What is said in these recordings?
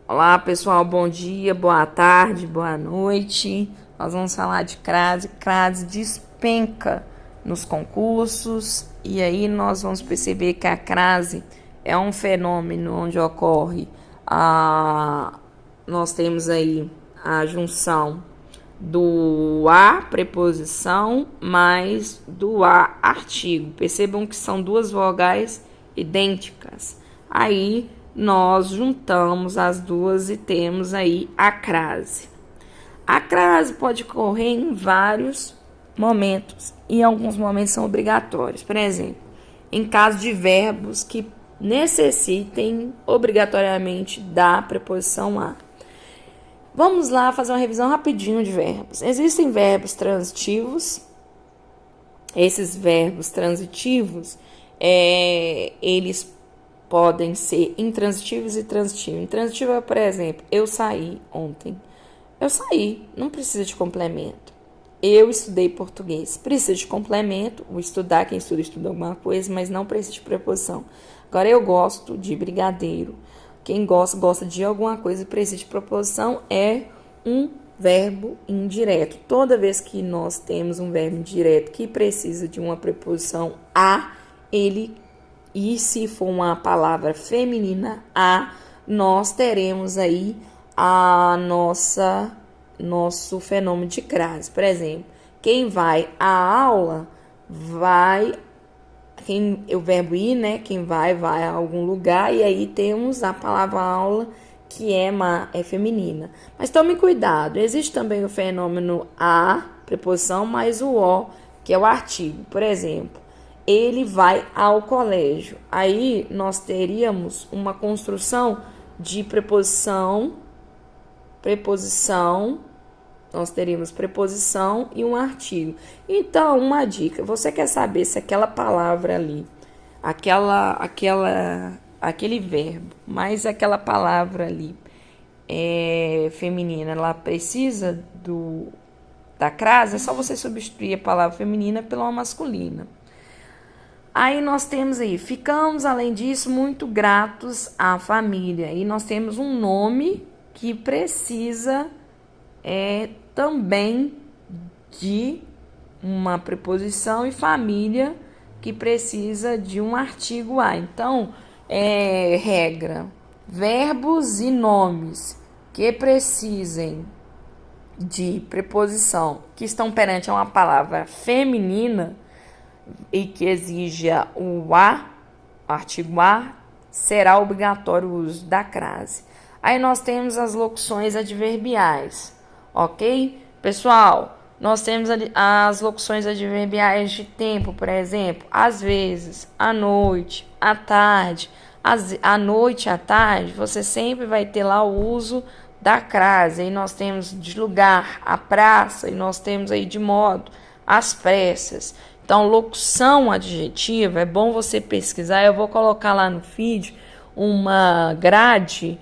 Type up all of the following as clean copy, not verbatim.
Olá, pessoal, bom dia, boa tarde, boa noite. Nós vamos falar de crase. Crase despenca nos concursos e aí nós vamos perceber que a crase é um fenômeno onde ocorre nós temos aí a junção do a preposição mais do a artigo. Percebam que são duas vogais idênticas. Aí nós juntamos as duas e temos aí a crase. A crase pode ocorrer em vários momentos e alguns momentos são obrigatórios. Por exemplo, em caso de verbos que necessitem obrigatoriamente da preposição a. Vamos lá fazer uma revisão rapidinho de verbos. Existem verbos transitivos. Esses verbos transitivos, eles podem ser intransitivos e transitivos. Intransitivo é, por exemplo, eu saí ontem. Eu saí, não precisa de complemento. Eu estudei português, precisa de complemento. O estudar, quem estuda alguma coisa, mas não precisa de preposição. Agora, eu gosto de brigadeiro. Quem gosta de alguma coisa e precisa de preposição é um verbo indireto. Toda vez que nós temos um verbo indireto que precisa de uma preposição a, e se for uma palavra feminina, a, nós teremos aí nosso fenômeno de crase. Por exemplo, quem vai à aula, o verbo ir, né? Quem vai a algum lugar, e aí temos a palavra aula, que é feminina. Mas tome cuidado, existe também o fenômeno a, preposição, mais o o, que é o artigo. Por exemplo, ele vai ao colégio. Aí nós teríamos uma construção de preposição, nós teríamos preposição e um artigo. Então, uma dica, você quer saber se aquela palavra ali, aquele verbo, mais aquela palavra ali feminina, ela precisa da crase, é só você substituir a palavra feminina pela masculina. Aí nós temos aí, ficamos, além disso, muito gratos à família. E nós temos um nome que precisa também de uma preposição e família que precisa de um artigo a. Então, regra, verbos e nomes que precisem de preposição, que estão perante uma palavra feminina, e que exija o a, artigo a, será obrigatório o uso da crase. Aí nós temos as locuções adverbiais, ok? Pessoal, nós temos as locuções adverbiais de tempo, por exemplo, às vezes, à noite, à tarde. À noite, à tarde, você sempre vai ter lá o uso da crase. Aí nós temos de lugar, a praça, e nós temos aí de modo, às pressas. Então, locução adjetiva, é bom você pesquisar. Eu vou colocar lá no feed uma grade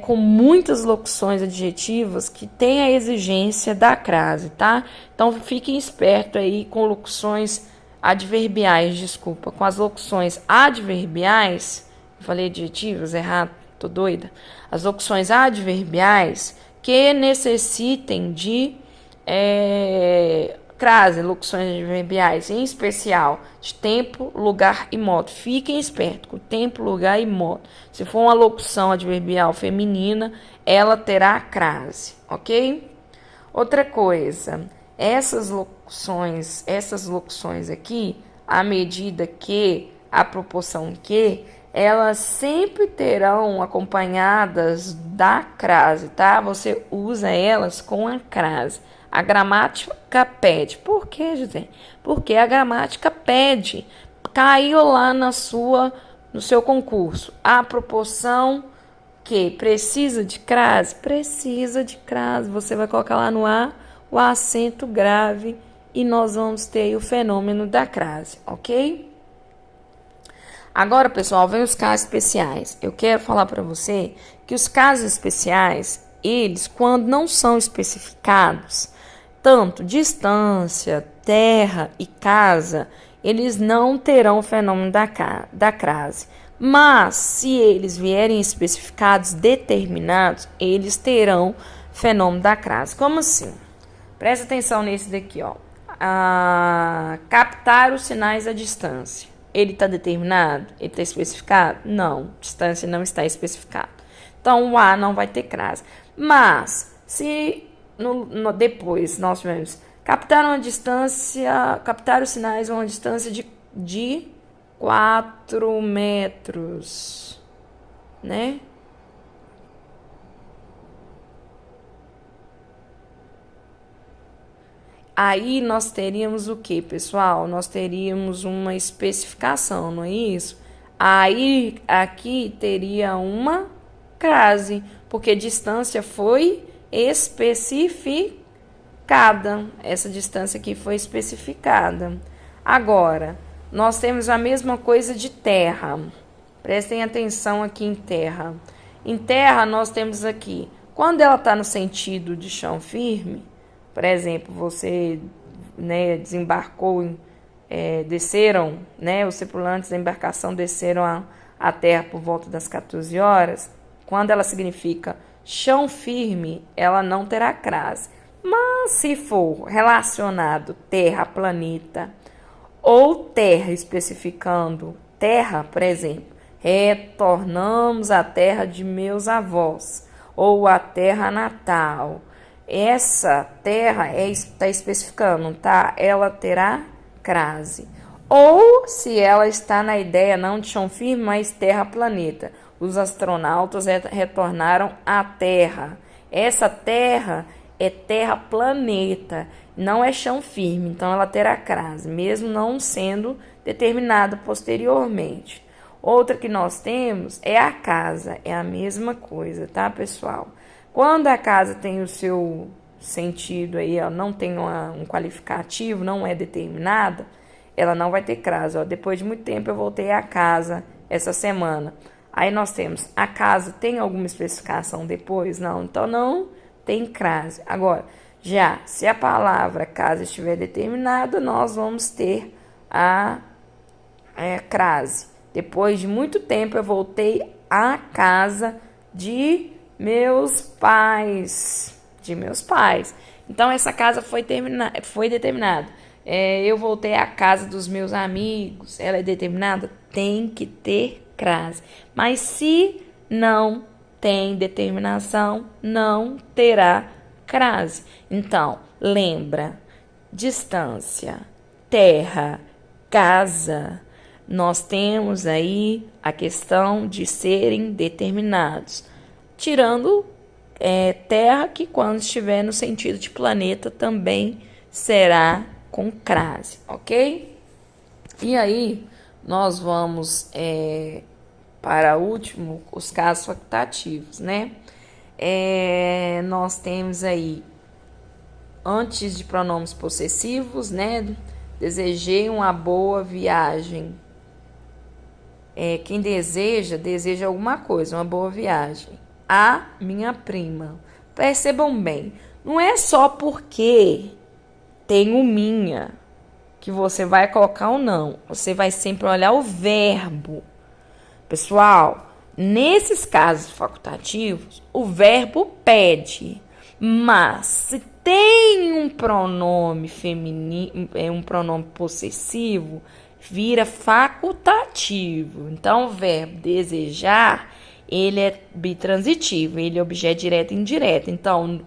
com muitas locuções adjetivas que tem a exigência da crase, tá? Então, fiquem espertos aí com locuções adverbiais, com as locuções adverbiais, eu falei adjetivos errado, tô doida. As locuções adverbiais que necessitem de crase, locuções adverbiais, em especial de tempo, lugar e modo. Fiquem espertos com tempo, lugar e modo. Se for uma locução adverbial feminina, ela terá crase, ok? Outra coisa, essas locuções aqui, à medida que, a proporção que, elas sempre terão acompanhadas da crase, tá? Você usa elas com a crase. A gramática pede. Por quê, José? Porque a gramática pede. Caiu lá no seu concurso. A proporção que precisa de crase? Precisa de crase. Você vai colocar lá no A o acento grave e nós vamos ter o fenômeno da crase, ok? Agora, pessoal, vem os casos especiais. Eu quero falar para você que os casos especiais, eles, quando não são especificados, tanto distância, terra e casa, eles não terão o fenômeno da crase. Mas, se eles vierem especificados, determinados, eles terão fenômeno da crase. Como assim? Presta atenção nesse daqui, ó. Captar os sinais à distância. Ele está determinado? Ele está especificado? Não, distância não está especificado. Então, o A não vai ter crase. Mas, se depois nós tivemos captar os sinais a uma distância de 4 metros, né? Aí nós teríamos o que, pessoal? Nós teríamos uma especificação, não é isso? Aí aqui teria uma crase, porque distância foi especificada. Essa distância aqui foi especificada. Agora, nós temos a mesma coisa de terra. Prestem atenção aqui em terra. Em terra, nós temos aqui, quando ela está no sentido de chão firme, por exemplo, você, né, desembarcou, desceram, né, os tripulantes da embarcação desceram a terra por volta das 14 horas. Quando ela significa chão firme, ela não terá crase. Mas se for relacionado terra, planeta, ou terra especificando terra, por exemplo, retornamos à terra de meus avós, ou à terra natal. Essa terra está especificando, tá? Ela terá crase. Ou se ela está na ideia não de chão firme, mas terra planeta. Os astronautas retornaram à Terra. Essa terra é terra planeta, não é chão firme, então ela terá crase, mesmo não sendo determinada posteriormente. Outra que nós temos é a casa, é a mesma coisa, tá, pessoal? Quando a casa tem o seu sentido aí, ó, não tem um qualificativo, não é determinada, ela não vai ter crase. Ó. Depois de muito tempo eu voltei à casa essa semana. Aí nós temos, a casa tem alguma especificação depois? Não, então não tem crase. Agora, já se a palavra casa estiver determinada, nós vamos ter a crase. Depois de muito tempo eu voltei à casa de meus pais. Então, essa casa foi determinada. Eu voltei à casa dos meus amigos. Ela é determinada? Tem que ter crase. Mas se não tem determinação, não terá crase. Então, lembra, distância, terra, casa. Nós temos aí a questão de serem determinados. Tirando terra, que quando estiver no sentido de planeta também será com crase, ok? E aí, nós vamos para o último, os casos facultativos, né? Nós temos aí, antes de pronomes possessivos, né? Desejei uma boa viagem. Quem deseja alguma coisa, uma boa viagem. A minha prima. Percebam bem, não é só porque tem o minha que você vai colocar ou não. Você vai sempre olhar o verbo. Pessoal, nesses casos facultativos, o verbo pede. Mas se tem um pronome feminino, um pronome possessivo, vira facultativo. Então, o verbo desejar, ele é bitransitivo, ele é objeto direto e indireto. Então,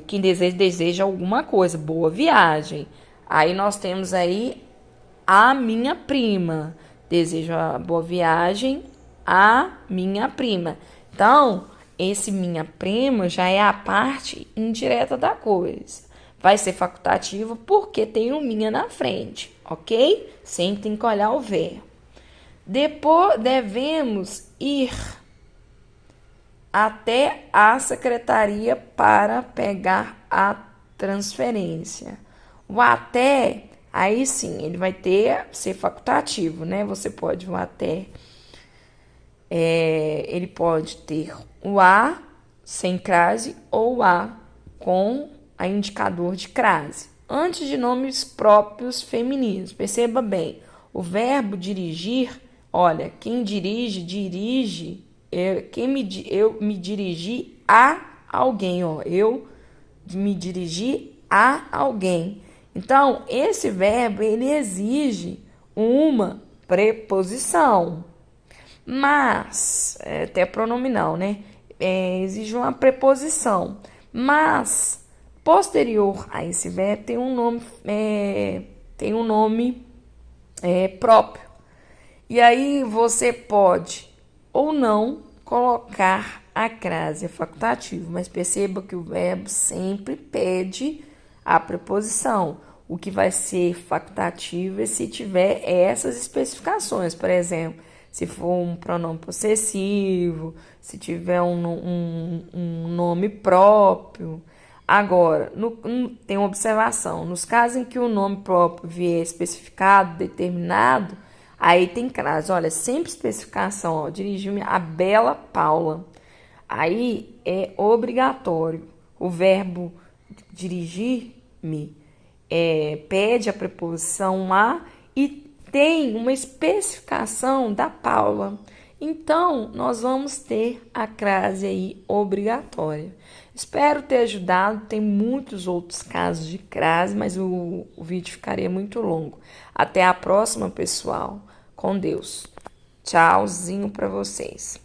quem deseja alguma coisa, boa viagem. Aí nós temos aí a minha prima. Desejo a boa viagem a minha prima. Então, esse minha prima já é a parte indireta da coisa. Vai ser facultativo porque tem o minha na frente, ok? Sempre tem que olhar o verbo. Depois devemos ir até a secretaria para pegar a transferência. O até, aí sim, ele vai ser facultativo, né? Você pode o até, ele pode ter o a sem crase ou o a com a indicador de crase. Antes de nomes próprios femininos, perceba bem, o verbo dirigir, Olha, quem dirige, eu me dirigi a alguém, ó. Eu me dirigi a alguém. Então, esse verbo, ele exige uma preposição. Mas, até pronominal, né? Exige uma preposição. Mas, posterior a esse verbo, tem um nome próprio. E aí você pode ou não colocar a crase facultativa, mas perceba que o verbo sempre pede a preposição. O que vai ser facultativo é se tiver essas especificações, por exemplo, se for um pronome possessivo, se tiver um nome próprio. Agora, tem uma observação, nos casos em que o nome próprio vier especificado, determinado, aí tem crase, olha, sempre especificação, ó, dirigiu-me a Bela Paula. Aí é obrigatório. O verbo dirigir-me pede a preposição a e tem uma especificação da Paula. Então, nós vamos ter a crase aí obrigatória. Espero ter ajudado. Tem muitos outros casos de crase, mas o vídeo ficaria muito longo. Até a próxima, pessoal. Com Deus. Tchauzinho para vocês.